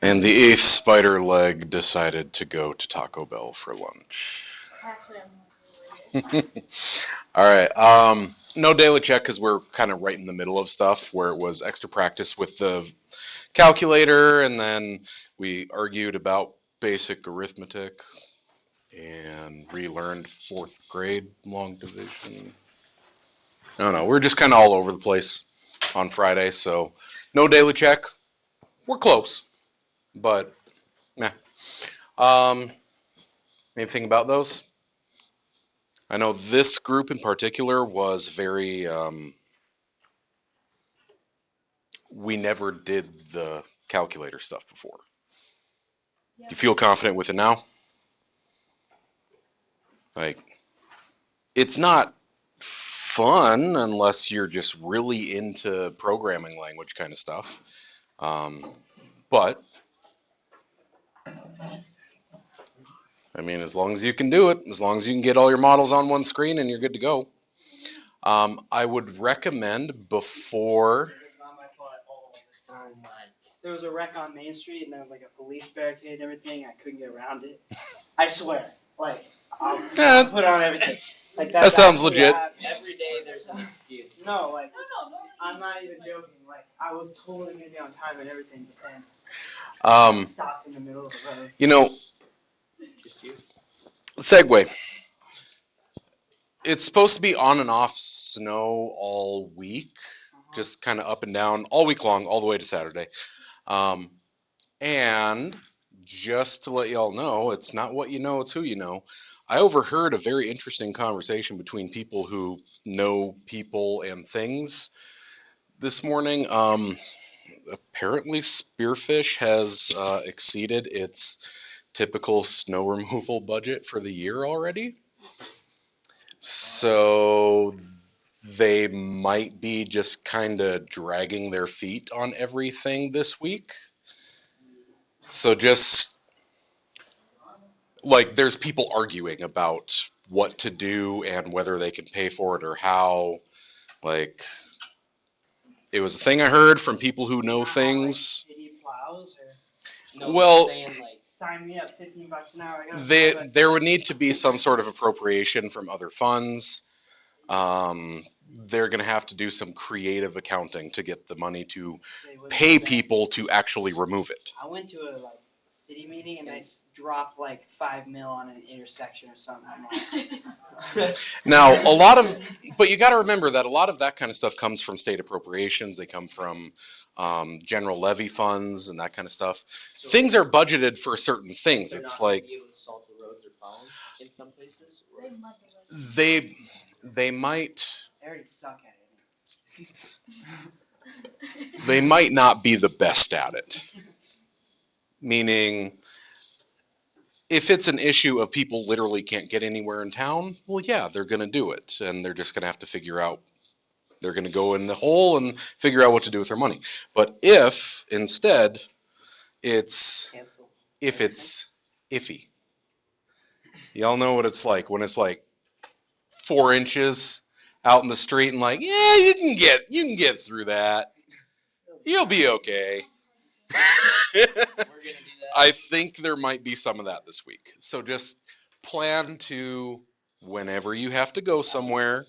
And the eighth spider leg decided to go to Taco Bell for lunch. All right. No daily check because we're kind of right in the middle of stuff where it was extra practice with the calculator, and then we argued about basic arithmetic and relearned fourth grade long division. I don't know. We're just kind of all over the place on Friday, so no daily check. We're close, but meh. Anything about those? I know this group in particular was very. We never did the calculator stuff before. You feel confident with it now? Like, it's not fun unless you're just really into programming language kind of stuff. But I mean, as long as you can do it, as long as you can get all your models on one screen and you're good to go. I would recommend before. It's not my fault at all. So much. There was a wreck on Main Street, and there was like a police barricade and everything. I couldn't get around it. I swear. Like, I'll put on everything. Like that sounds legit. Every day there's an excuse. No, like, I'm not even joking. Like, I was totally going to be on time and everything, but then stopped in the middle of the road. You know, Just you. segue. It's supposed to be on and off snow all week, just kind of up and down all week long, all the way to Saturday. And just to let y'all know, it's not what you know, it's who you know. I overheard a very interesting conversation between people who know people and things this morning. Apparently, Spearfish has exceeded its typical snow removal budget for the year already. So they might be just kind of dragging their feet on everything this week. So just like there's people arguing about what to do and whether they can pay for it or how. Like it was a thing I heard from people who know things. City plows or No, Well, saying like sign me up, $15 an hour. there would need to be some sort of appropriation from other funds. They're going to have to do some creative accounting to get the money to pay people to actually remove it. I went to a city meeting and they dropped like $5 million on an intersection or something. Now, but you got to remember that a lot of that kind of stuff comes from state appropriations. They come from general levy funds and that kind of stuff. So things are budgeted for certain things. they're It's not like gonna be able to salt the roads or plow them in some places. Or? they might They already suck at it. they might not be the best at it. Meaning, if it's an issue of people literally can't get anywhere in town, well, yeah, they're going to do it. And they're just going to have to figure out, they're going to go in the hole and figure out what to do with their money. But if, instead, it's iffy. Y'all know what it's like when it's like 4 inches out in the street and like, yeah, you can get through that. You'll be okay. We're gonna do that. I think there might be some of that this week. So just plan to, whenever you have to go somewhere,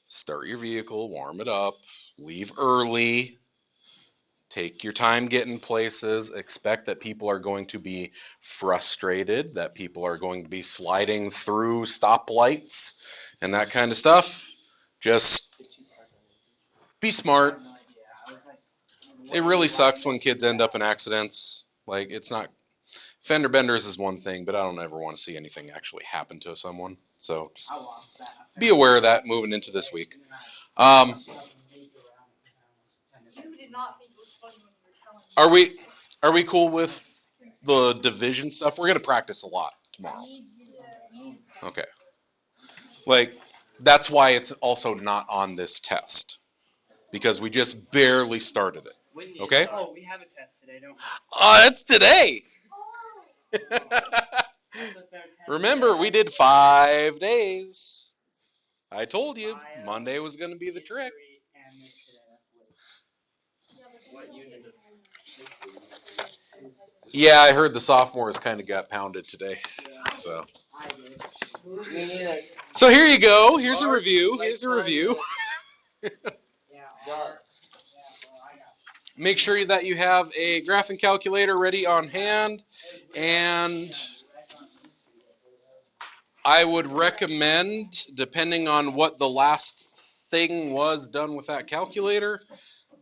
start your vehicle, warm it up, leave early, take your time getting places, expect that people are going to be frustrated, that people are going to be sliding through stoplights and that kind of stuff. Just be smart. It really sucks when kids end up in accidents. Like, it's not, fender benders is one thing, but I don't ever want to see anything actually happen to someone. So just be aware of that moving into this week. Are we cool with the division stuff? We're gonna practice a lot tomorrow. Okay. Like, that's why it's also not on this test. Because we just barely started it. Okay? Oh, we have a test today, don't we? It's today. Remember, we did 5 days. I told you, Monday was going to be the trick. History and this today. That's What unit of Yeah, I heard the sophomores kind of got pounded today. So. I did. Me neither. So here you go. Here's a review. Here's a review. Yeah. Duh. Well, I got Make sure that you have a graphing calculator ready on hand, and I would recommend, depending on what the last thing was done with that calculator,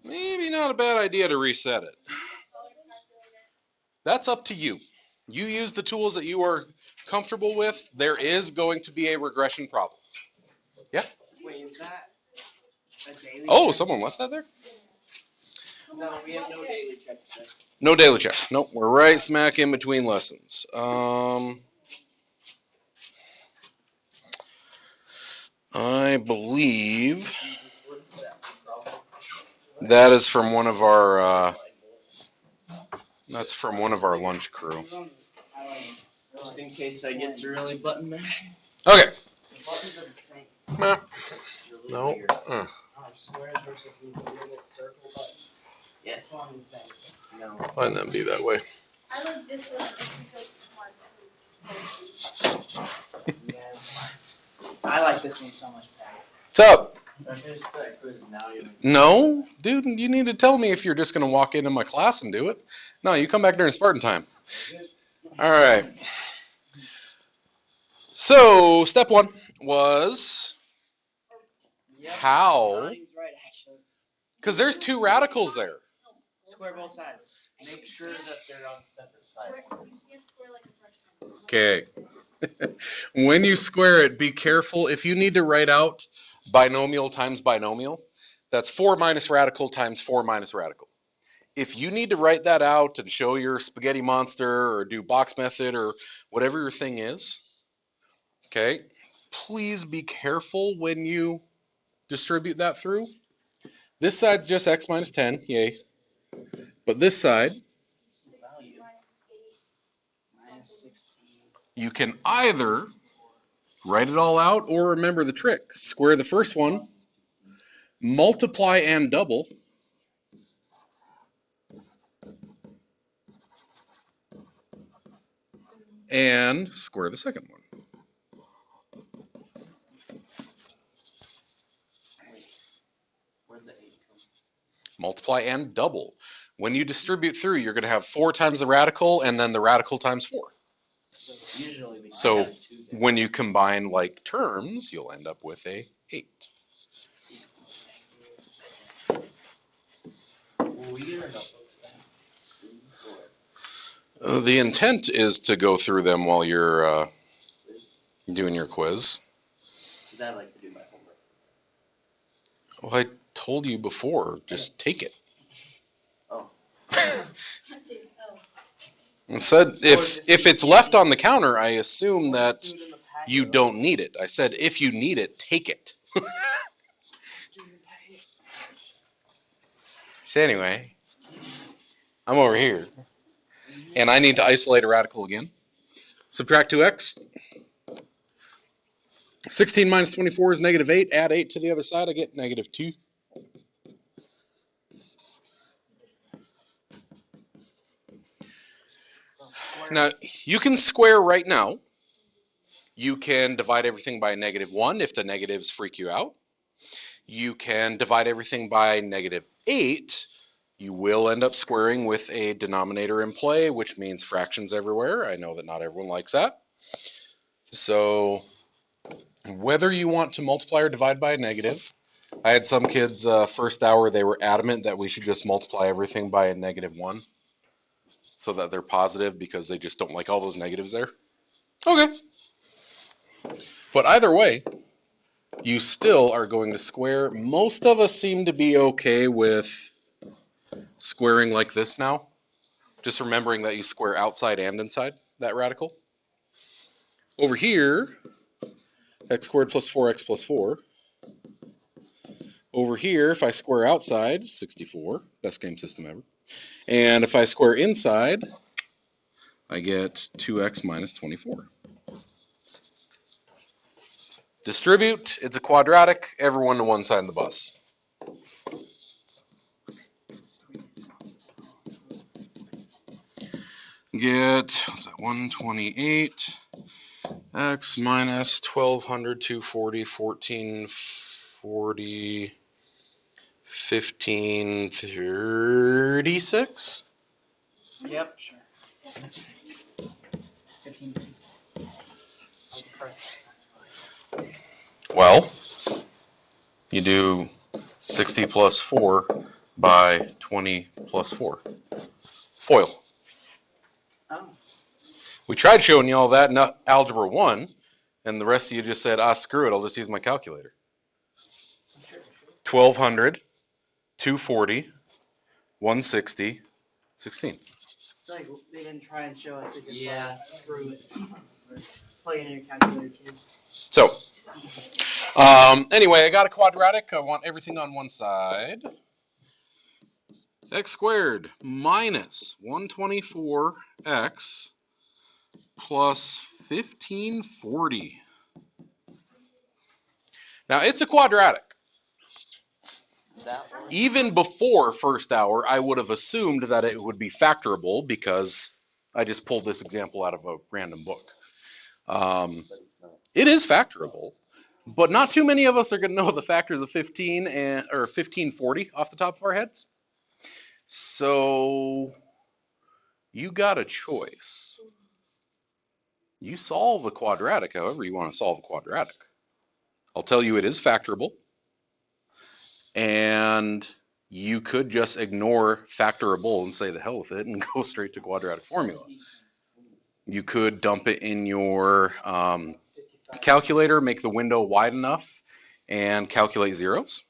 maybe not a bad idea to reset it. That's up to you. You use the tools that you are comfortable with. There is going to be a regression problem. Wait, is that a daily? Oh, check? someone left that there? No, we have no daily check today. No daily check. Nope, we're right smack in between lessons. I believe that is from one of our. That's from one of our lunch crew. Just in case I get to really button mash. Okay. The buttons are the same. Meh. No. Squares versus these little circle buttons. Yes. That's one thing. No. Why not be that way? I like this one just because my I like this one so much better. What's up? I finished that quiz and now you're No, dude, you need to tell me if you're just going to walk into my class and do it. No, you come back during Spartan time. All right. So, step one was Yep. how, Ronnie's right, actually. because there's two radicals there. Square both sides. make sure that they're on separate sides. Okay. When you square it, be careful. If you need to write out binomial times binomial, that's 4 minus radical times 4 minus radical. If you need to write that out and show your spaghetti monster or do box method or whatever your thing is, okay, please be careful when you distribute that through. This side's just x minus 10, yay. But this side, Minus 16. you can either write it all out or remember the trick. Square the first one, multiply and double, and square the second one. Where'd the 8 come? Multiply and double. When you distribute through, you're going to have 4 times the radical and then the radical times 4. So usually we So have 2 there. when you combine like terms, you'll end up with a 8. Will we get our notebooks back? The intent is to go through them while you're doing your quiz. Because I like to do my homework. Well, I told you before, just take it. Oh. And said if it's left on the counter, I assume that Do it in the packet. you don't need it. I said if you need it, take it. Do it in the packet. So anyway, I'm over here, and I need to isolate a radical again. Subtract 2x. 16 minus 24 is negative 8. Add 8 to the other side, I get negative 2. Now, you can square right now. You can divide everything by negative 1 if the negatives freak you out. You can divide everything by negative 8. You will end up squaring with a denominator in play, which means fractions everywhere. I know that not everyone likes that. So whether you want to multiply or divide by a negative, I had some kids first hour, they were adamant that we should just multiply everything by a negative 1 so that they're positive because they just don't like all those negatives there. Okay. But either way, you still are going to square. Most of us seem to be okay with squaring like this now. Just remembering that you square outside and inside that radical. Over here, x squared plus 4x plus 4. Over here, if I square outside, 64. Best game system ever. And if I square inside, I get 2x minus 24. Distribute, it's a quadratic, everyone to one side of the bus. Get, what's that, 128, x minus 1200, 240, 1440, 1536? Yep, sure. 15. Well, you do 60 plus 4 by 20 plus 4. FOIL. Oh. We tried showing you all that in Algebra 1, and the rest of you just said, screw it, I'll just use my calculator. 1200, 240, 160, 16. Like they didn't try and show us. They just screw it. Plug it in your calculator, kid. So, anyway, I got a quadratic. I want everything on one side. X squared minus 124x plus 1540. Now, it's a quadratic. Even before first hour, I would have assumed that it would be factorable because I just pulled this example out of a random book. It is factorable, but not too many of us are going to know the factors of 15 or 1540 off the top of our heads. So you got a choice. You solve a quadratic however you want to solve a quadratic. I'll tell you it is factorable. And you could just ignore factorable and say the hell with it and go straight to quadratic formula. You could dump it in your calculator, make the window wide enough, and calculate zeros.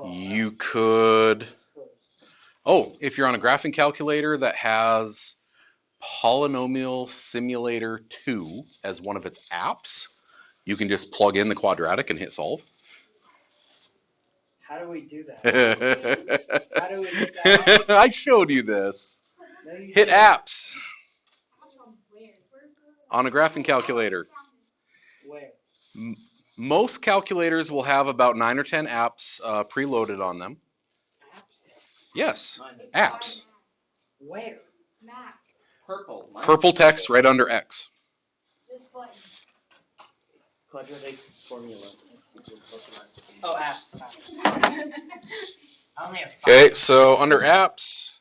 You could, if you're on a graphing calculator that has Polynomial Simulator 2 as one of its apps, you can just plug in the quadratic and hit solve. How do we do that? How do we get that? I showed you this. Hit apps on a graphing calculator. Where? Most calculators will have about 9 or 10 apps preloaded on them. Apps? Yes, apps. Where? Map. Purple. Purple text right under X. This button. Quadratic formula. Oh, apps. I only have 5. Okay, so under apps,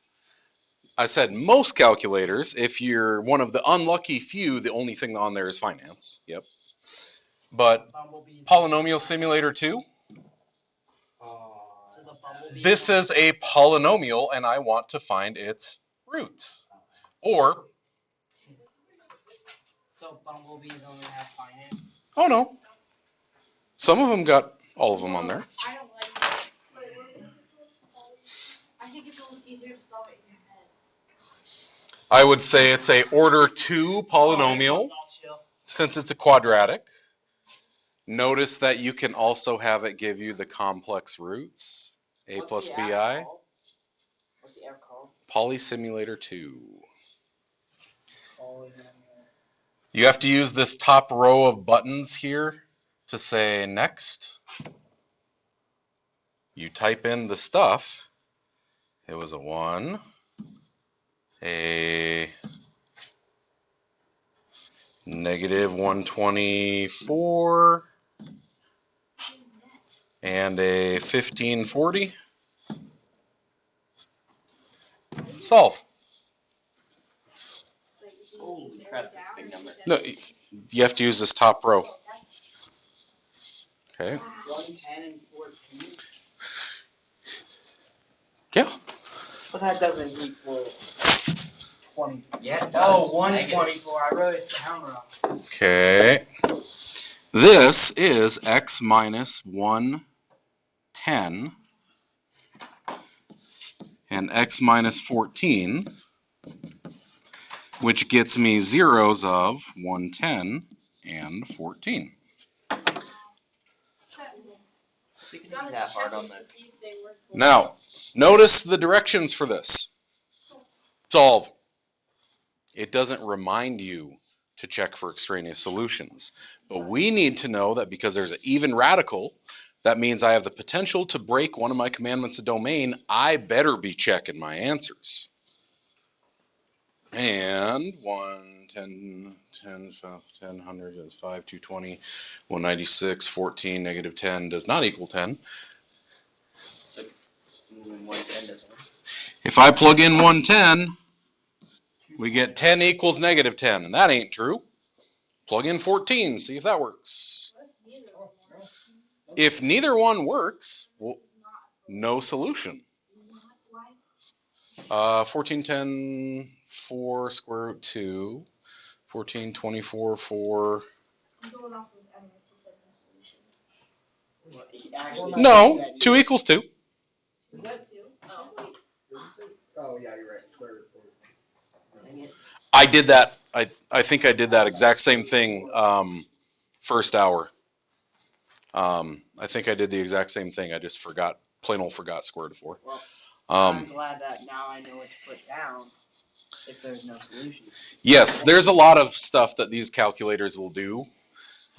I said most calculators. If you're one of the unlucky few, the only thing on there is finance. Yep. But Polynomial Simulator 2, this is a polynomial and I want to find its roots. Or, So bumblebees only have finance? oh no, some of them got all of them on there. I don't like this. I think it's almost easier to solve it in your head. I would say it's a order 2 polynomial since it's a quadratic. Notice that you can also have it give you the complex roots, a plus bi. What's the app called? Polysimulator 2. You have to use this top row of buttons here to say next. You type in the stuff. It was a 1, a negative 124, and a 1540. Solve. Holy crap, that's a big number. No, you have to use this top row. Okay. 110 and 14. Yeah. But that doesn't equal 20. Yeah, it does. Oh, 124. I wrote it down wrong. Okay. This is x minus 110 and x minus 14, which gets me zeros of 110 and 14. So you can make that hard on this. Now, notice the directions for this. Solve. It doesn't remind you to check for extraneous solutions. But we need to know that because there's an even radical, that means I have the potential to break one of my commandments of domain. I better be checking my answers. And 1, 10, 10, 10, 100 is 5, 220, 196, 14, negative 10 does not equal 10. So 110 doesn't work. If I plug in 110, we get 10 equals negative 10, and that ain't true. Plug in 14, see if that works. If neither one works, well, no solution. 1410 4 square root 2, 1424 4. I'm going off of Emma's, he said no solution. Actually, No, 2 equals 2. Is that? Two? Oh. Oh, yeah, you're right. Square root 4. Dang it. I did that. I think I did that exact same thing first hour. I think I did the exact same thing. I just forgot, plain old forgot square root of 4. Well, I'm Um, glad that now I know what to put down if there's no solution. yes, there's a lot of stuff that these calculators will do.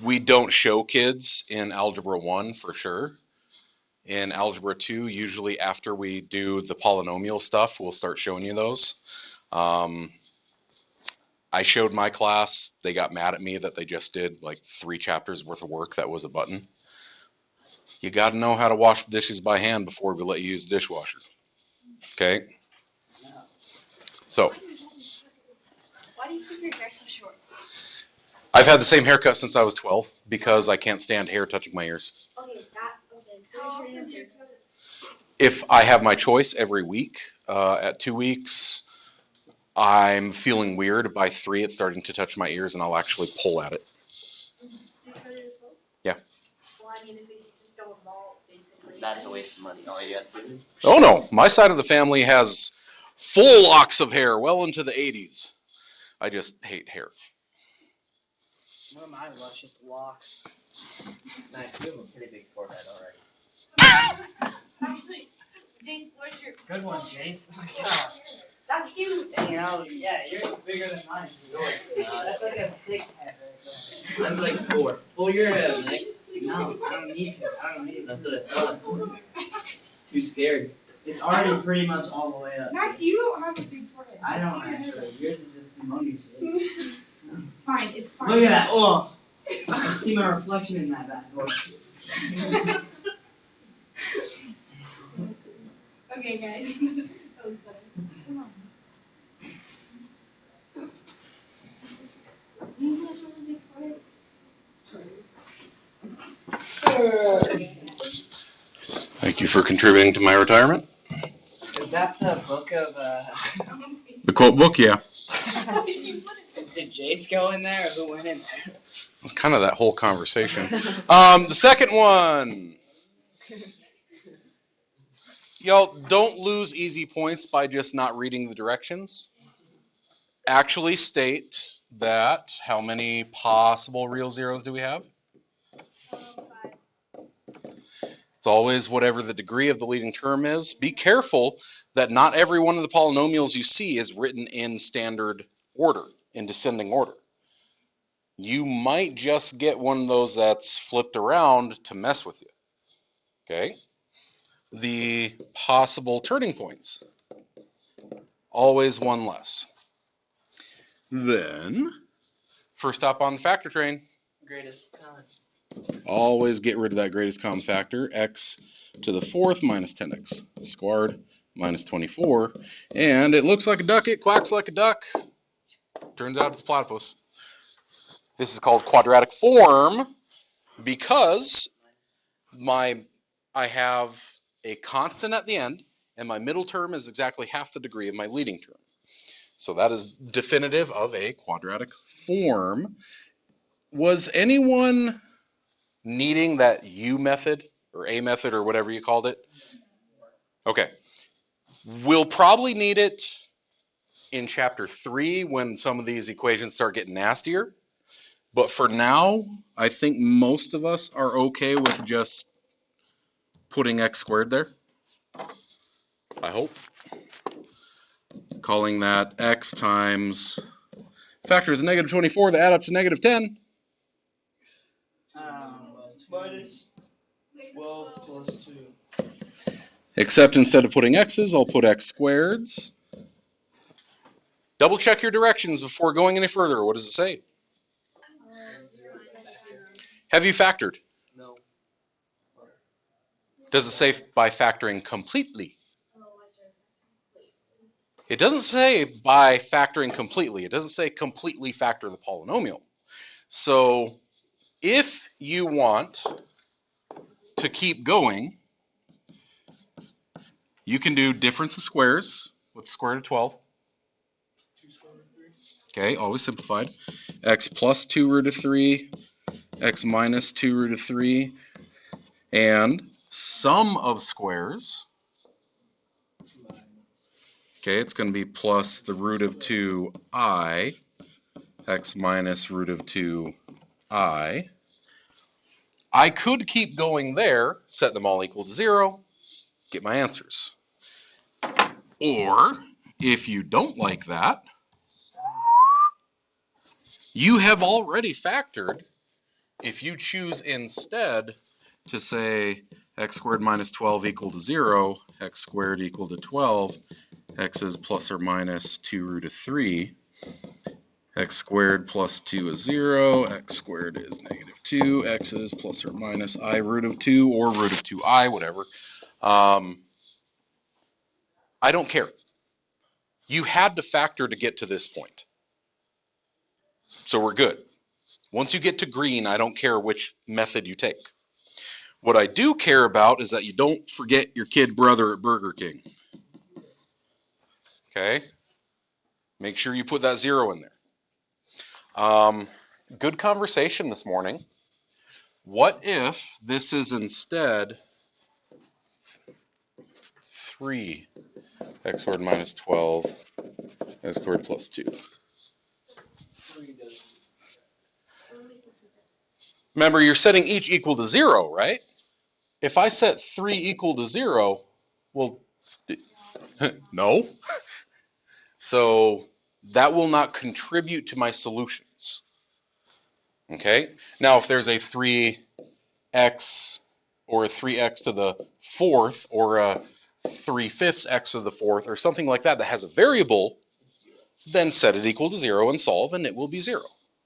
We don't show kids in Algebra 1 for sure. In Algebra 2, usually after we do the polynomial stuff, we'll start showing you those. I showed my class. They got mad at me that they just did like 3 chapters worth of work that was a button. You got to know how to wash the dishes by hand before we let you use the dishwasher. Okay? So, Why do you keep your hair so short? I've had the same haircut since I was 12 because I can't stand hair touching my ears. Okay, How often do you cut it? If I have my choice every week, at 2 weeks, I'm feeling weird. By 3, it's starting to touch my ears, and I'll actually pull at it. Do you cut it as well? Yeah. Well, I mean, if we just go with ball, basically. That's a waste of money. All you got to do. Oh no, my side of the family has full locks of hair, well into the 80s. I just hate hair. One of my luscious locks. Nice. You have a pretty big forehead already. Actually, Jace, where's your... Good one, Jace. Oh my gosh. That's huge. You know, yeah, yours bigger than mine. That's like a 6 head right Mine's like 4. Pull your head, Max. there. No, I don't need to. I don't need it. That's what I thought. Too scared. It's already pretty much all the way up. Max, you don't have a big forehead. I don't actually. Yours is just humongous. It's fine. It's fine. Look at that. Oh, I can see my reflection in that bad boy. Okay, guys. That was better. Come on. You guys really big forehead? Thank you for contributing to my retirement. Is that the book of, The quote book, yeah. did Jace go in there or who went in there? It's kind of that whole conversation. The second one. Y'all, don't lose easy points by just not reading the directions. Actually state that, how many possible real zeros do we have? It's always whatever the degree of the leading term is. Be careful that not every one of the polynomials you see is written in standard order, in descending order. You might just get one of those that's flipped around to mess with you. Okay? The possible turning points. Always one less. Then, first stop on the factor train. Greatest common. Always get rid of that greatest common factor. X to the 4th minus 10x squared minus 24. And it looks like a duck, it quacks like a duck. Turns out it's a platypus. This is called quadratic form because I have a constant at the end, and my middle term is exactly half the degree of my leading term. So that is definitive of a quadratic form. Was anyone needing that U method or A method or whatever you called it? Okay. We'll probably need it in chapter 3 when some of these equations start getting nastier. But for now, I think most of us are okay with just putting x squared there. I hope. Calling that x times Factors negative 24 that add up to negative 10. But it's 12 plus 2. Except instead of putting x's, I'll put x squareds. Double check your directions before going any further. What does it say? Have you factored? No. Does it say by factoring completely? It doesn't say by factoring completely. It doesn't say completely factor the polynomial. So if you want to keep going, you can do difference of squares. What's the square root of 12? 2 square root of 3. Okay, always simplified. X plus 2 root of 3, x minus 2 root of 3, and sum of squares. Okay, it's going to be plus the root of 2i, x minus root of 2i. I could keep going there, set them all equal to 0, get my answers. Or, if you don't like that, you have already factored. If you choose instead to say x squared minus 12 equal to 0, x squared equal to 12, x is plus or minus 2 root of 3, x squared plus 2 is 0, x squared is negative 2, x is plus or minus I root of 2 or root of 2i, whatever. I don't care. You had to factor to get to this point. So we're good. Once you get to green, I don't care which method you take. What I do care about is that you don't forget your kid brother at Burger King. Okay? Make sure you put that 0 in there. Good conversation this morning. What if this is instead 3 x squared minus 12 x squared plus 2? Remember, you're setting each equal to 0, right? If I set 3 equal to 0, well, no. So that will not contribute to my solutions. Okay? Now, if there's a 3x or a 3x to the 4th or a 3/5 x to the 4th or something like that that has a variable, then set it equal to 0 and solve, and it will be 0.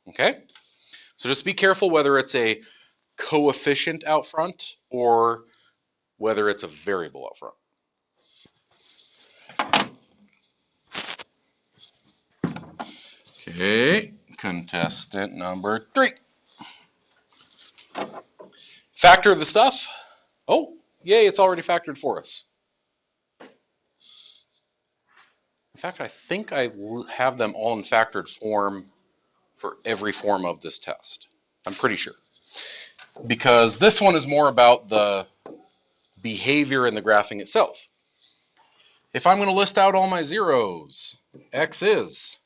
Okay? So just be careful whether it's a coefficient out front or whether it's a variable out front. Okay, contestant number 3. Factor the stuff. Oh, yay, it's already factored for us. In fact, I think I have them all in factored form for every form of this test. I'm pretty sure. Because this one is more about the behavior in the graphing itself. If I'm going to list out all my zeros, x is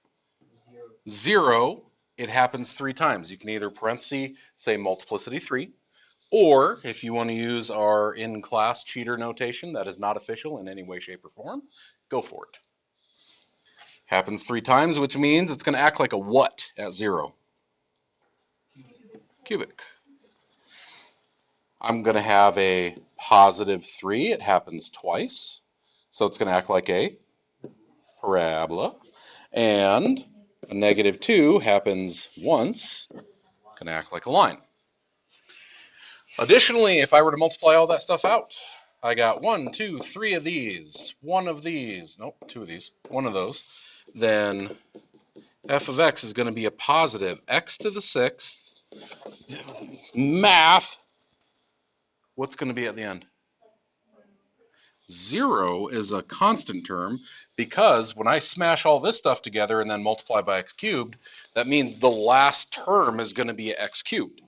0. It happens 3 times. You can either parenthesis say multiplicity 3, or if you want to use our in-class cheater notation that is not official in any way, shape, or form, go for it. Happens 3 times, which means it's going to act like a what at 0? Cubic. I'm going to have a positive 3. It happens twice. So it's going to act like a parabola. And a negative 2 happens once. Going to act like a line. Additionally, if I were to multiply all that stuff out, I got 1, 2, 3 of these, 1 of these, nope, 2 of these, 1 of those, then f of x is going to be a positive x to the 6th. Math. What's going to be at the end? 0 is a constant term because when I smash all this stuff together and then multiply by x cubed, that means the last term is going to be x cubed.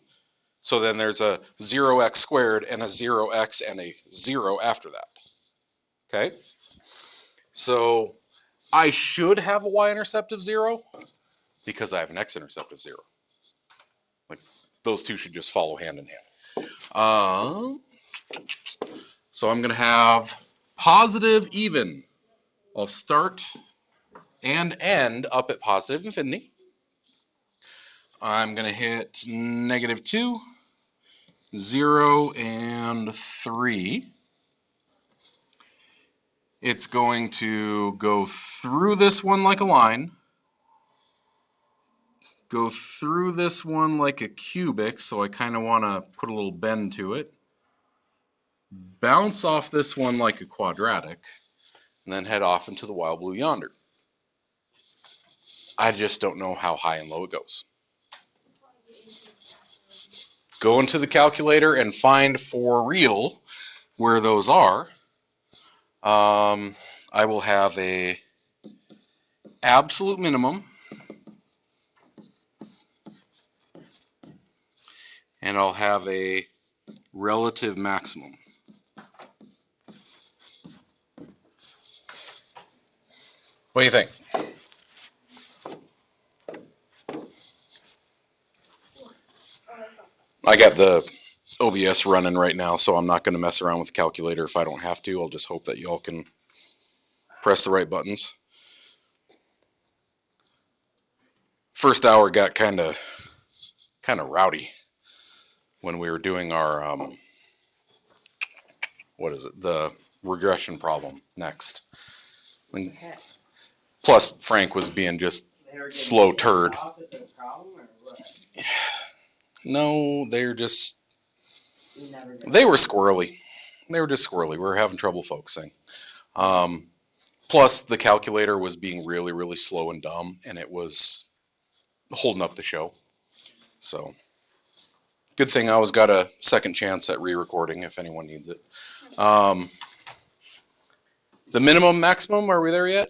So then there's a 0x squared and a 0x and a 0 after that. Okay? So I should have a y-intercept of 0 because I have an x-intercept of 0. Like those two should just follow hand in hand. So I'm going to have positive even. I'll start and end up at positive infinity. I'm going to hit -2, 0, and 3. It's going to go through this one like a line, go through this one like a cubic, so I kind of want to put a little bend to it, bounce off this one like a quadratic, and then head off into the wild blue yonder. I just don't know how high and low it goes. Go into the calculator and find for real where those are. I will have a absolute minimum and I'll have a relative maximum. What do you think? I got the OBS running right now, so I'm not going to mess around with the calculator if I don't have to. I'll just hope that y'all can press the right buttons. First hour got kind of rowdy when we were doing our what is it? The regression problem next. Plus, Frank was being just slow turd. No, they were squirrely. They were just squirrely. We were having trouble focusing. Plus, the calculator was being really, really slow and dumb, and it was holding up the show. So, good thing I always got a second chance at re-recording if anyone needs it. The minimum, maximum, are we there yet?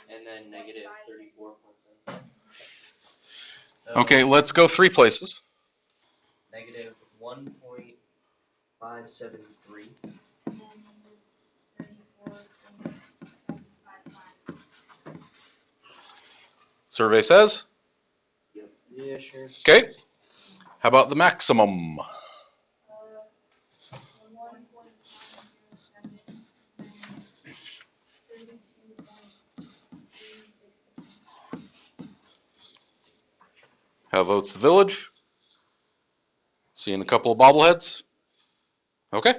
And then -34.7. Okay, let's go 3 places. -1.573. Survey says? Yeah, sure. Okay. How about the maximum? 1.737. How votes the village? Seeing a couple of bobbleheads? Okay.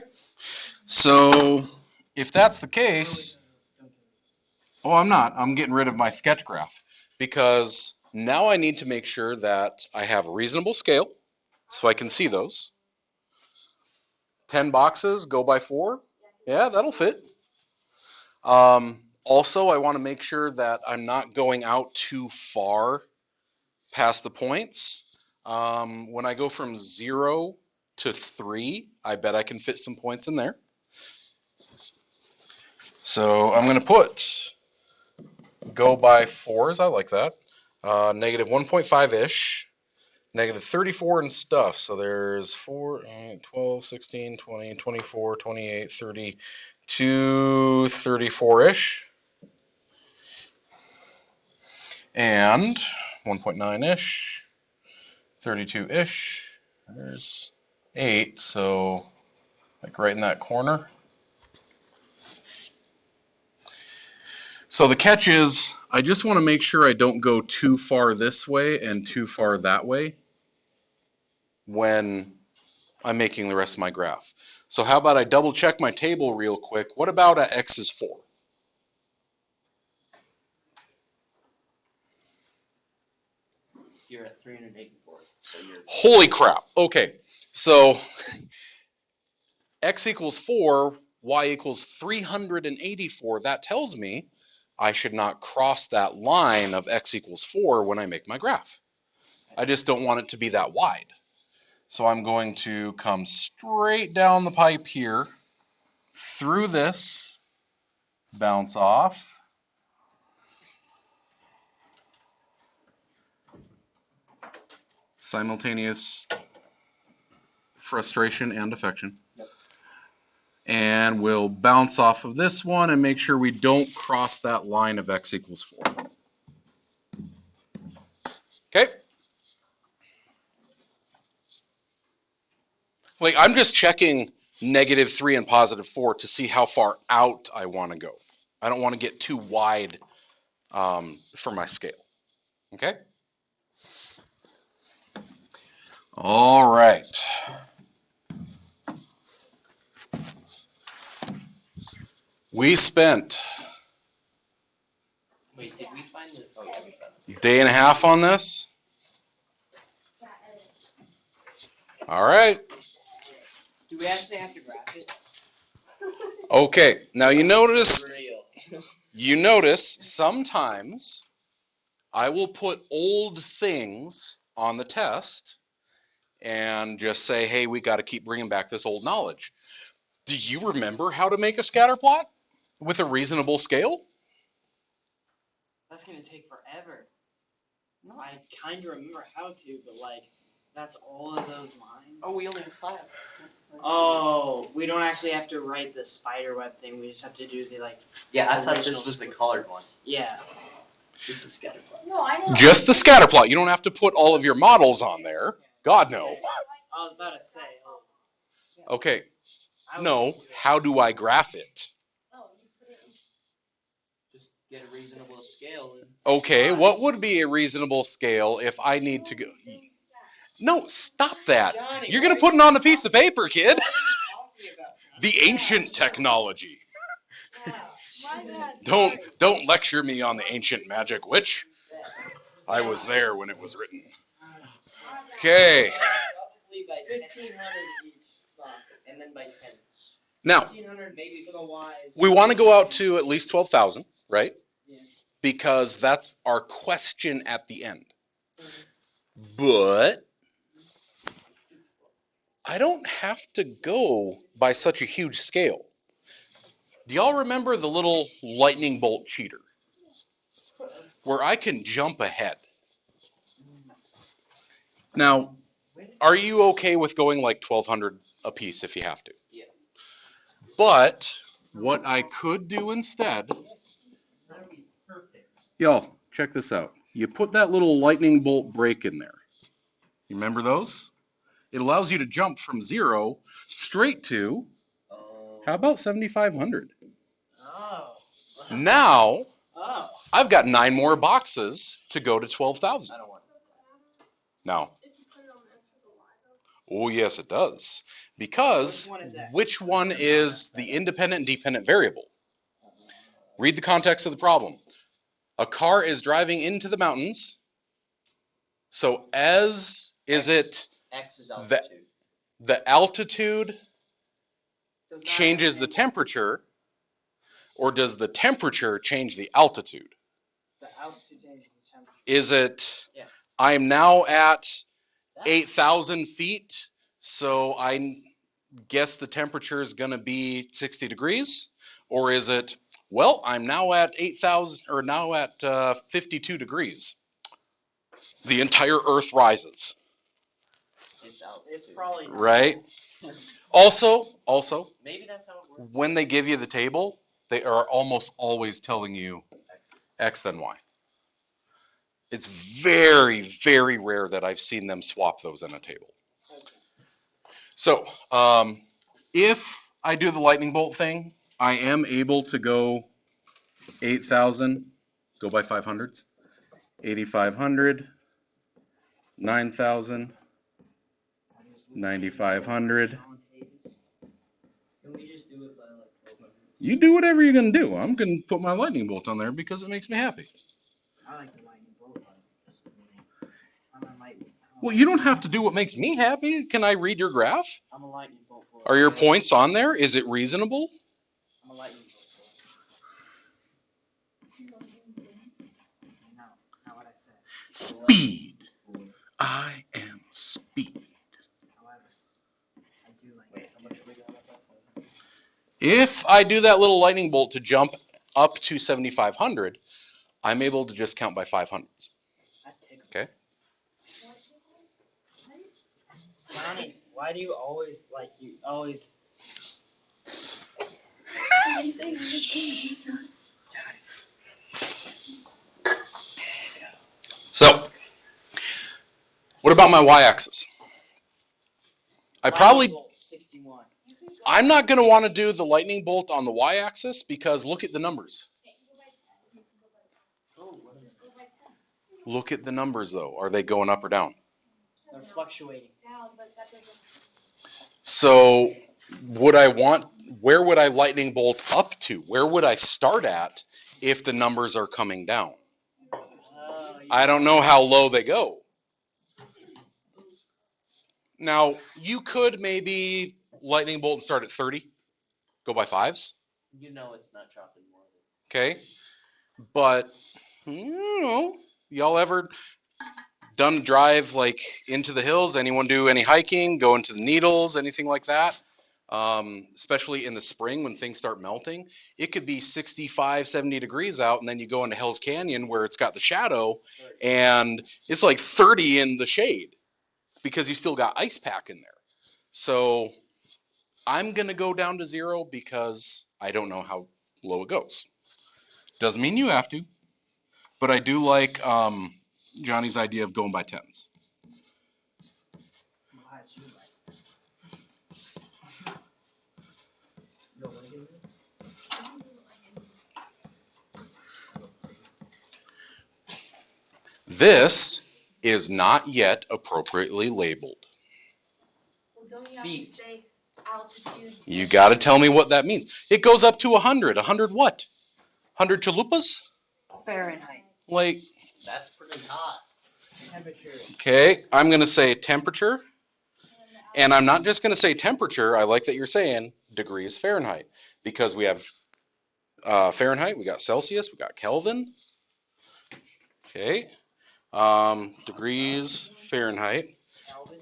So, if that's the case, oh, I'm not. I'm getting rid of my sketch graph because now I need to make sure that I have a reasonable scale so I can see those. 10 boxes, go by 4. Yeah, that'll fit. Also, I want to make sure that I'm not going out too far past the points. When I go from 0 to 3, I bet I can fit some points in there. So I'm going to put go by 4s. I like that. -1.5-ish. -34 and stuff. So there's 4, 12, 16, 20, 24, 28, 32, 34-ish. And 1.9-ish. 32-ish. There's 8, so like right in that corner. So the catch is, I just want to make sure I don't go too far this way and too far that way when I'm making the rest of my graph. So how about I double check my table real quick. What about at x is 4? You're at 384. So you're. Holy crap. Okay, so x equals 4, y equals 384. That tells me I should not cross that line of x equals 4 when I make my graph. I just don't want it to be that wide. So I'm going to come straight down the pipe here, through this, bounce off, simultaneous frustration and affection. Yep. And we'll bounce off of this one and make sure we don't cross that line of x equals 4. Okay? Like, I'm just checking -3 and +4 to see how far out I want to go. I don't want to get too wide for my scale. Okay? All right. We spent Wait, did we find it? Oh, yeah, we found it. a day and a half on this. All right. Do we actually have to graph it? Okay. Now you notice Real. sometimes I will put old things on the test and just say, hey, we got to keep bringing back this old knowledge. Do you remember how to make a scatter plot with a reasonable scale? That's gonna take forever. No, I kind of remember how to, but like, that's all of those lines. Oh, we only have 5. Oh, we don't actually have to write the spider web thing. We just have to do the like. Yeah, I thought original this was the split. colored one. Yeah. This is scatter plot. No, I know. Just the scatter plot. You don't have to put all of your models on there. God, no. I was about to say. Okay. I was No. thinking- How do I graph it? Oh, you put it in. Just get a reasonable scale. And Okay. What would be a reasonable scale if I need to go? No, stop that. Johnny, You're what going to are put you it on a piece of paper, kid. What are you talking about? The ancient technology. My bad. Don't lecture me on the ancient magic witch. I was there when it was written. Okay. probably by 1,500 each box. and then by tens. Now, 1,500 maybe for the Ys. we want to go out to at least 12,000, right? Yeah. Because that's our question at the end. But I don't have to go by such a huge scale. Do y'all remember the little lightning bolt cheater? Where I can jump ahead. Now, are you okay with going like 1,200 a piece if you have to? Yeah. But what I could do instead, That would be perfect. y'all, check this out. You put that little lightning bolt break in there. You remember those? It allows you to jump from 0 straight to, Oh. how about 7,500? Oh. Now, Oh. I've got 9 more boxes to go to 12,000. I don't want Now, If you put it on the X with a Y, though. oh yes it does. Because Which one is X? which one is the independent and dependent variable? Read the context of the problem. A car is driving into the mountains. So is it X is altitude. the altitude Does not changes the have temperature, or does the temperature change the altitude? the altitude changes the temperature. Is it, Yeah. I'm now at That- 8,000 feet, so I guess the temperature is going to be 60 degrees? Or is it, well, I'm now at 8,000, or now at 52 degrees. The entire Earth rises, It's altitude. It's probably not. right? Also, Maybe that's how it works. when they give you the table, they are almost always telling you X then Y. It's very, very rare that I've seen them swap those in a table. Okay. So, if I do the lightning bolt thing, I am able to go 8,000, go by 500s, 8,500, 9,000, 9,500. Can we just do it by like 1,200? You do whatever you're going to do. I'm going to put my lightning bolt on there because it makes me happy. I like the lightning bolt. I'm a lightning. Well, you don't have to do what makes me happy. Can I read your graph? I'm a lightning bolt. Are your points on there? Is it reasonable? I'm a lightning bolt. No, not what I said. Speed. I am speed. However, I do like. Wait, how much are we going up by? If I do that little lightning bolt to jump up to 7,500, I'm able to just count by 500s. Okay. Johnny, why do you always like you always? You say you So, what about my y-axis? Lightning bolt 61. I'm not going to want to do the lightning bolt on the y-axis because look at the numbers. Look at the numbers though. Are they going up or down? They're fluctuating. Down, but that doesn't. So where would I lightning bolt up to? Where would I start at if the numbers are coming down? I don't know how low they go. Now, you could maybe lightning bolt and start at 30, go by fives, You know it's not dropping more. okay? But, y'all ever done a drive like into the hills? Anyone do any hiking, go into the Needles, anything like that? Especially in the spring when things start melting. It could be 65, 70 degrees out, and then you go into Hell's Canyon where it's got the shadow, and it's like 30 in the shade because you still got ice pack in there. So I'm going to go down to 0 because I don't know how low it goes. Doesn't mean you have to, but I do like Johnny's idea of going by tens. This is not yet appropriately labeled. Well, don't you have Feet. to say altitude? You got to tell me what that means. It goes up to 100. 100 what? 100 chalupas? Fahrenheit. Like, That's pretty hot. Temperature. okay, I'm going to say temperature. And I'm not just going to say temperature. I like that you're saying degrees Fahrenheit because we have Fahrenheit, we got Celsius, we got Kelvin. Okay, degrees Fahrenheit. Kelvin.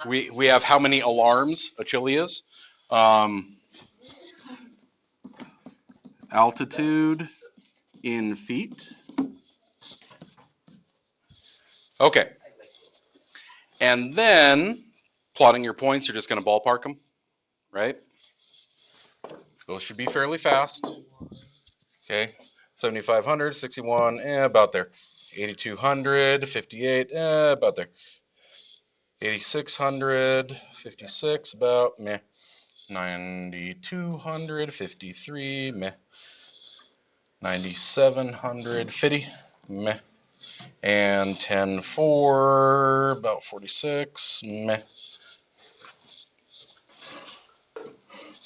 We have how many alarms a chili is? Altitude in feet. Okay. And then plotting your points, you're just going to ballpark them, right? Those should be fairly fast. Okay. 7,500, 61, about there. 8,200, 58, about there. 8,600, 56, about meh. 9,200, 53, meh. 9,700, 50, meh. And 10,4, about 46, meh.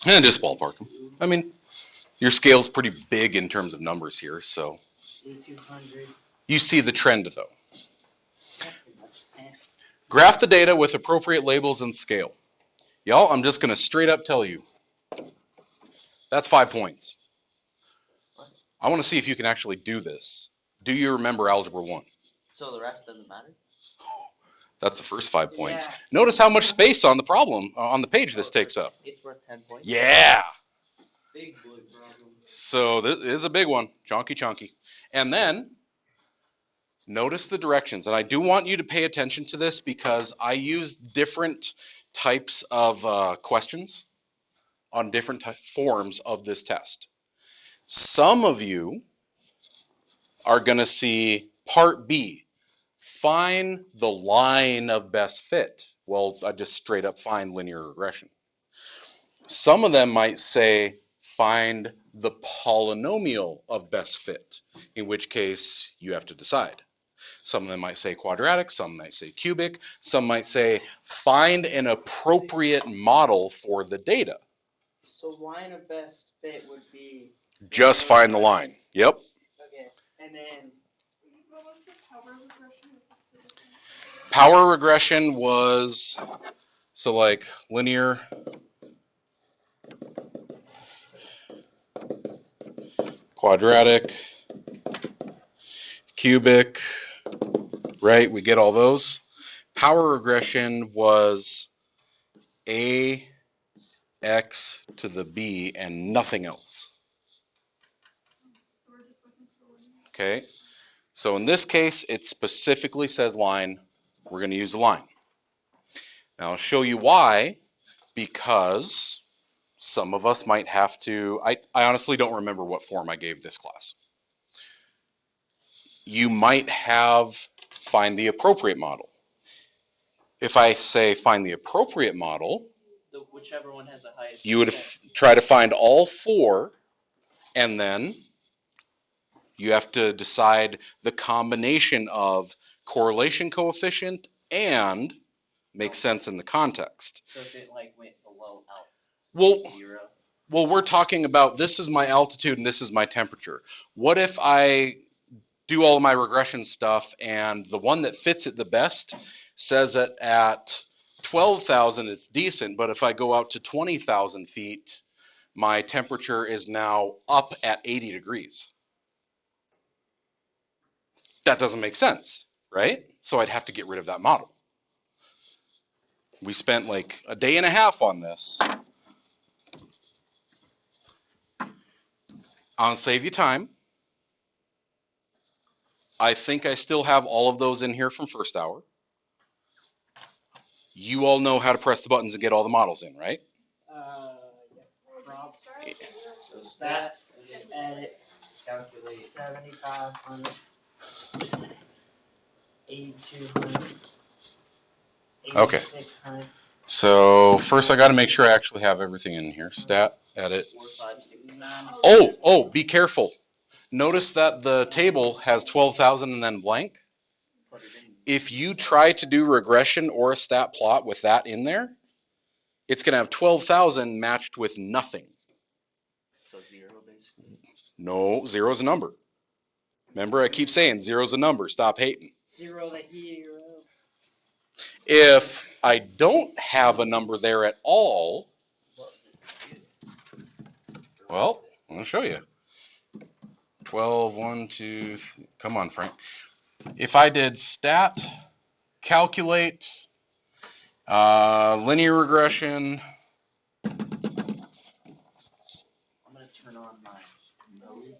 And just ballpark them. I mean, your scale's pretty big in terms of numbers here, so. 8,200. You see the trend, though. Graph the data with appropriate labels and scale. Y'all, I'm just going to straight up tell you. That's 5 points. I want to see if you can actually do this. Do you remember Algebra 1? So the rest doesn't matter? That's the first 5 points. Yeah. Notice how much space on the problem, on the page this takes up. It's worth 10 points? Yeah. Big boy problem. So this is a big one. Chonky. And then, notice the directions. And I do want you to pay attention to this because I use different types of questions on different forms of this test. Some of you are going to see part B, find the line of best fit. Well, I just straight up find linear regression. Some of them might say find the polynomial of best fit, in which case you have to decide. Some of them might say quadratic, some might say cubic, some might say find an appropriate model for the data. So line of best fit would be. Just find the line. Yep. Okay, and then. Power regression was, so like linear, quadratic, cubic, right? We get all those. Power regression was A x to the b and nothing else. Okay, so in this case, it specifically says line. We're going to use the line. Now I'll show you why, because some of us might have to, I honestly don't remember what form I gave this class. You might have find the appropriate model. If I say find the appropriate model, Whichever one has the highest. you would try to find all four and then You have to decide the combination of correlation coefficient and makes sense in the context. So if it like went below Well, altitude 0. well, we're talking about this is my altitude and this is my temperature. What if I do all of my regression stuff and the one that fits it the best says that at 12,000 it's decent, but if I go out to 20,000 feet, my temperature is now up at 80 degrees. That doesn't make sense, right? So I'd have to get rid of that model. We spent like a day and a half on this. I'll save you time. I think I still have all of those in here from first hour. You all know how to press the buttons and get all the models in, right? Rob, So stat, edit, calculate. 7,500, 8,200, Okay. 8,600. So first I got to make sure I actually have everything in here. Stat, edit. 4, 5, 6, 9. Oh, be careful. Notice that the table has 12,000 and then blank. Put it in. If you try to do regression or a stat plot with that in there, it's going to have 12,000 matched with nothing. So 0 basically. No, 0 is a number. Remember, I keep saying 0 is a number. Stop hating. 0 the hero. If I don't have a number there at all, well, I'm going to show you. 12, 1, 2, 3. Come on, Frank. If I did stat, calculate, linear regression. I'm going to turn on my mode.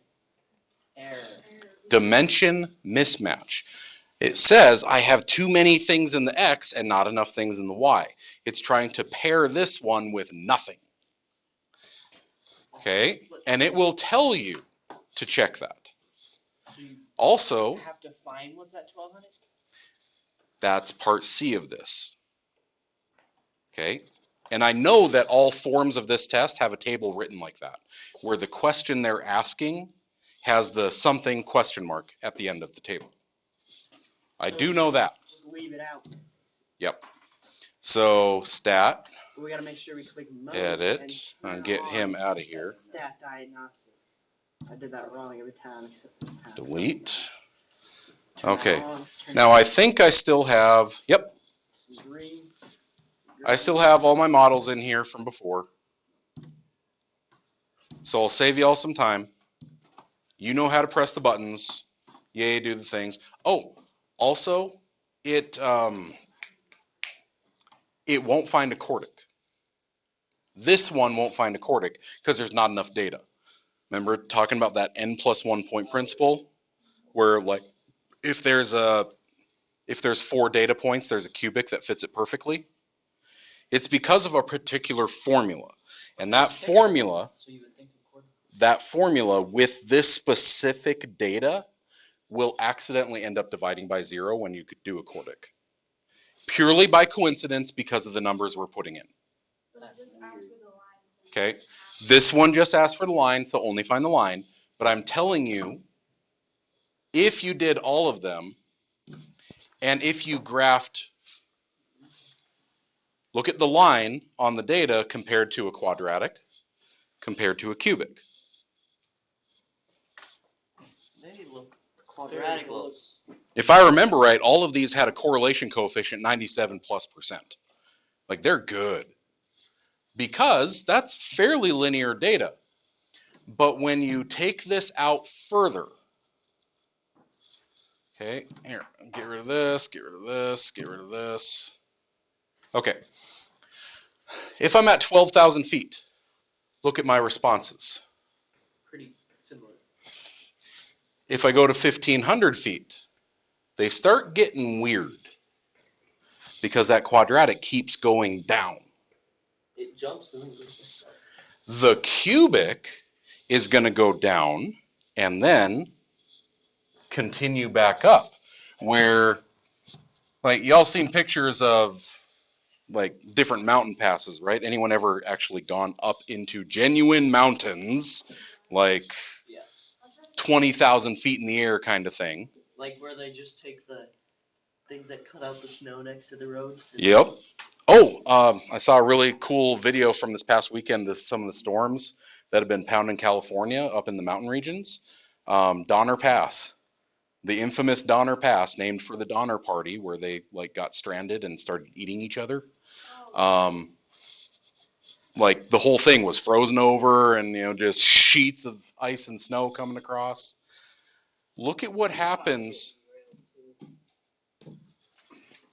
Error. Dimension mismatch. It says I have too many things in the X and not enough things in the Y. It's trying to pair this one with nothing. Okay, and it will tell you to check that. So you Also, have to find what's at 1,200? that's part C of this. Okay, and I know that all forms of this test have a table written like that, where the question they're asking has the something question mark at the end of the table. I do know that. Just leave it out. Yep. So stat, We got to make sure we click mode. edit, and get him out of here. Stat diagnostics. I did that wrong every time except this time. Delete. Turn that Okay. on, turn Now it I on. think I still have, yep, Some green. I still have all my models in here from before. So I'll save you all some time. You know how to press the buttons. Yay, do the things. Oh, also, it won't find a quartic. This one won't find a quartic because there's not enough data. Remember talking about that n+1 point principle, where like if there's 4 data points, there's a cubic that fits it perfectly. It's because of a particular formula, and that formula with this specific data will accidentally end up dividing by 0 when you could do a quartic. Purely by coincidence because of the numbers we're putting in. Okay, this one just asked for the line, so only find the line. But I'm telling you, if you did all of them, and if you graphed, look at the line on the data compared to a quadratic, compared to a cubic. They look Quadratic close. looks. If I remember right, all of these had a correlation coefficient 97+%. Like they're good. Because that's fairly linear data. But when you take this out further, okay, here, get rid of this, get rid of this, get rid of this. Okay. If I'm at 12,000 feet, look at my responses. Pretty similar. If I go to 1,500 feet, they start getting weird because that quadratic keeps going down. It jumps and then goes back up. The cubic is going to go down and then continue back up, where like y'all seen pictures of like different mountain passes, right? Anyone ever actually gone up into genuine mountains like Yes. 20,000 feet in the air kind of thing. Like where they just take the things that cut out the snow next to the road. Yep. Oh, I saw a really cool video from this past weekend. Some of the storms that have been pounding California up in the mountain regions. Donner Pass, the infamous Donner Pass, named for the Donner Party, where they like got stranded and started eating each other. Like the whole thing was frozen over, and just sheets of ice and snow coming across. Look at what happens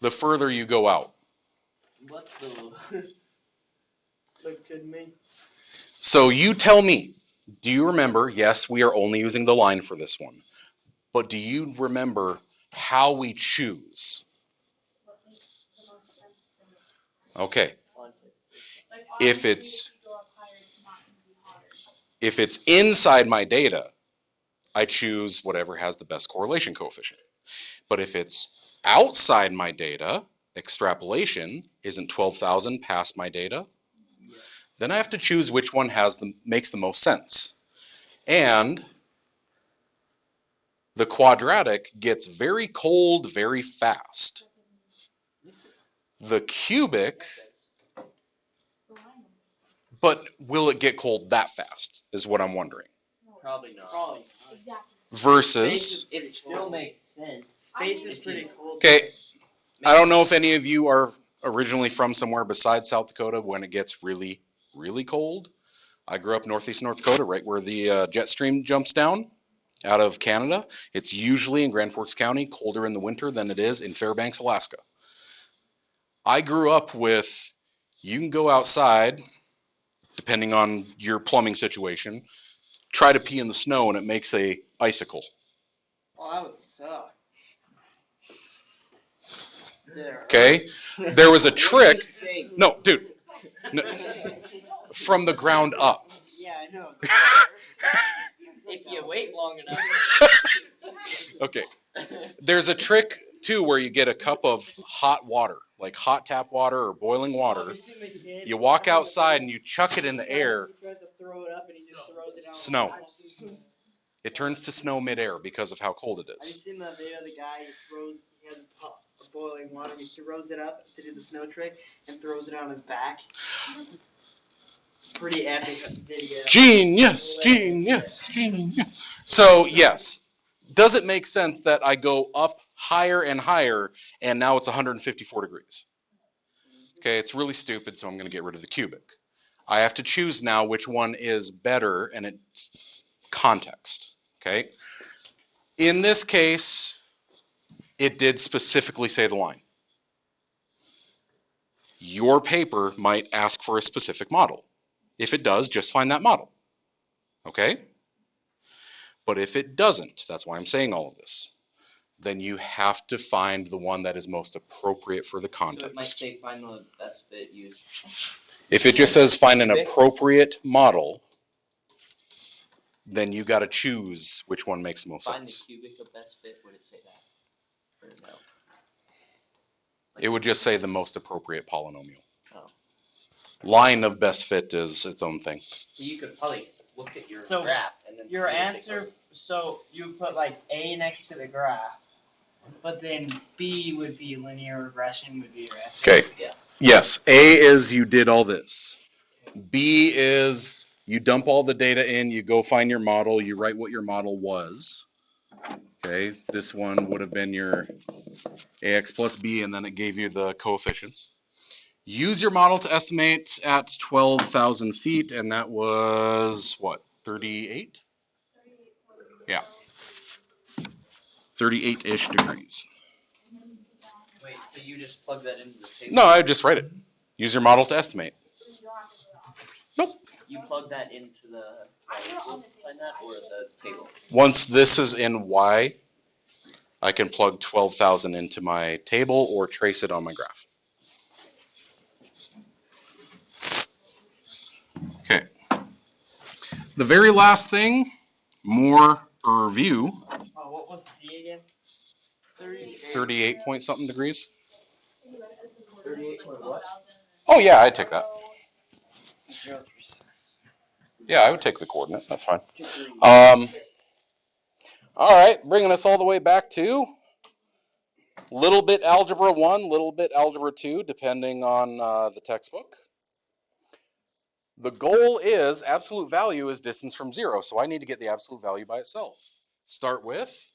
the further you go out. What the? Look at me. So you tell me, do you remember, yes, we are only using the line for this one, but do you remember how we choose? What makes the most sense for me? Okay, Like, if obviously, it's if you go up higher, it's not going to be hotter. if it's inside my data, I choose whatever has the best correlation coefficient. But if it's outside my data, extrapolation isn't 12,000 past my data, then I have to choose which one makes the most sense. And the quadratic gets very cold very fast. The cubic, The line number. but will it get cold that fast is what I'm wondering. Probably not. Probably. Exactly. Versus, It still makes sense. Space is pretty cool. okay, I don't know if any of you are originally from somewhere besides South Dakota when it gets really, really cold. I grew up northeast North Dakota, right where the jet stream jumps down out of Canada. It's usually in Grand Forks County colder in the winter than it is in Fairbanks, Alaska. I grew up with, you can go outside, depending on your plumbing situation, try to pee in the snow and it makes a icicle. Oh, that would suck. There. Okay? There was a trick. No, dude. No, from the ground up. Yeah, I know. If you wait long enough. Okay. There's a trick too where you get a cup of hot water, like hot tap water or boiling water. You walk outside and you chuck it in the air. He tries to throw it up and he just throws it out. Snow. It turns to snow midair because of how cold it Have you is. seen the video of the guy he has a pot of boiling water, he throws it up to do the snow trick and throws it on his back? Pretty epic video. Genius, genius, genius. So yes, does it make sense that I go up higher and higher and now it's 154 degrees? Okay, it's really stupid, so I'm going to get rid of the cubic. I have to choose now which one is better, and it's context. Okay. In this case, it did specifically say the line. Your paper might ask for a specific model. If it does, just find that model. Okay? But if it doesn't, that's why I'm saying all of this, then you have to find the one that is most appropriate for the So it might context. say find the best fit use. If it just says find an appropriate model, then you got to choose which one makes the most Find the sense. cubic of best fit. Would it say that? Or no? It would just say the most appropriate polynomial. Oh. Line of best fit is its own thing. So you could probably look at your So, graph and then Your see if it answer, goes- so you put like A next to the graph, but then B would be linear regression would be your answer. Okay. Yeah. Yes. A is you did all this. B is you dump all the data in, you go find your model, you write what your model was. Okay. This one would have been your AX plus B, and then it gave you the coefficients. Use your model to estimate at 12,000 feet, and that was what, 38? Yeah. 38-ish degrees. Wait, so you just plug that into the table? No, I just write it. Use your model to estimate. Nope. You plug that into the variables to find that, or the table? Once this is in Y, I can plug 12,000 into my table or trace it on my graph. Okay. The very last thing, more per review, Oh, what was C again? 38 point something degrees. 38 point what? Oh yeah, I'd take that. Yeah, I would take the coordinate. That's fine. All right, bringing us all the way back to little bit algebra 1, little bit algebra 2, depending on the textbook. The goal is absolute value is distance from 0, so I need to get the absolute value by itself. Start with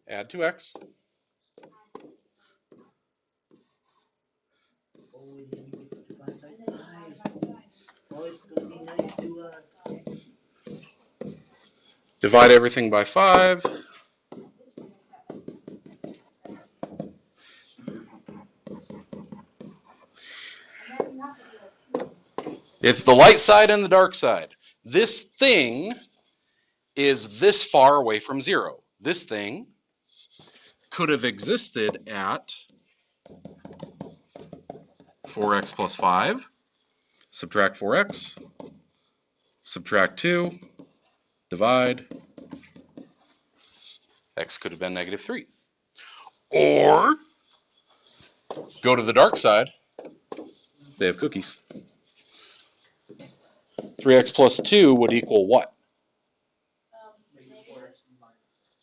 add 2x. Oh, and then you get to divide by 5. Oh, it's gonna be nice to Divide everything by 5. It's the light side and the dark side. This thing is this far away from 0. This thing could have existed at 4x plus 5, subtract 4x, subtract 2, divide. X could have been negative 3. Or go to the dark side. They have cookies. 3x plus 2 would equal what?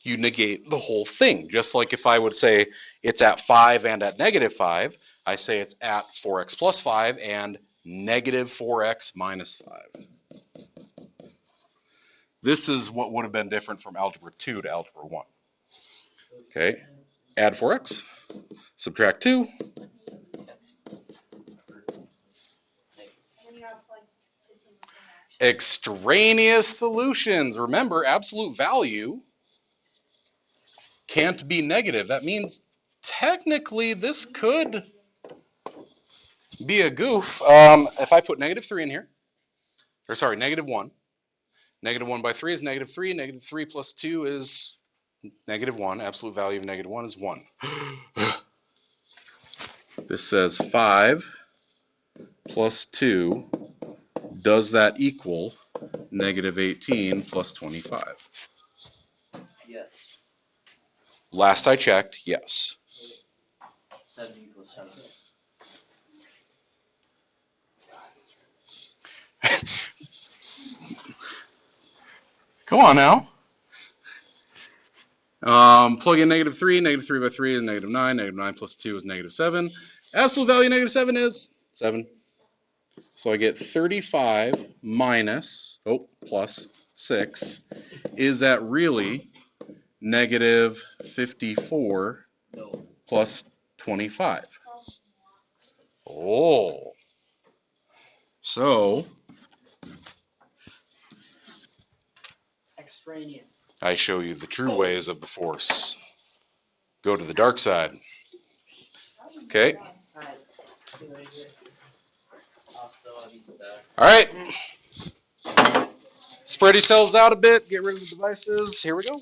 You negate the whole thing. Just like if I would say it's at 5 and at negative 5, I say it's at 4x plus 5 and negative 4x minus 5. This is what would have been different from algebra 2 to algebra 1. Okay, add 4x, subtract 2. Extraneous solutions. Remember, absolute value can't be negative. That means technically this could be a goof. If I put negative 3 in here, or sorry, negative 1. Negative 1 by 3 is negative 3. Negative 3 plus 2 is negative 1. Absolute value of negative 1 is 1. This says 5 plus 2. Does that equal negative 18 plus 25? yes. Last I checked, yes. 7 equals 7. Come on now. Plug in negative 3. Negative 3 by 3 is negative 9. Negative 9 plus 2 is negative 7. Absolute value of negative 7 is 7. So I get 35 minus, plus 6. Is that really negative 54 No. plus 25? Oh. So Extraneous. I show you the true ways of the force. Go to the dark side. Okay. Alright. I'll still have these back. All right. Spread yourselves out a bit. Get rid of the devices. Here we go.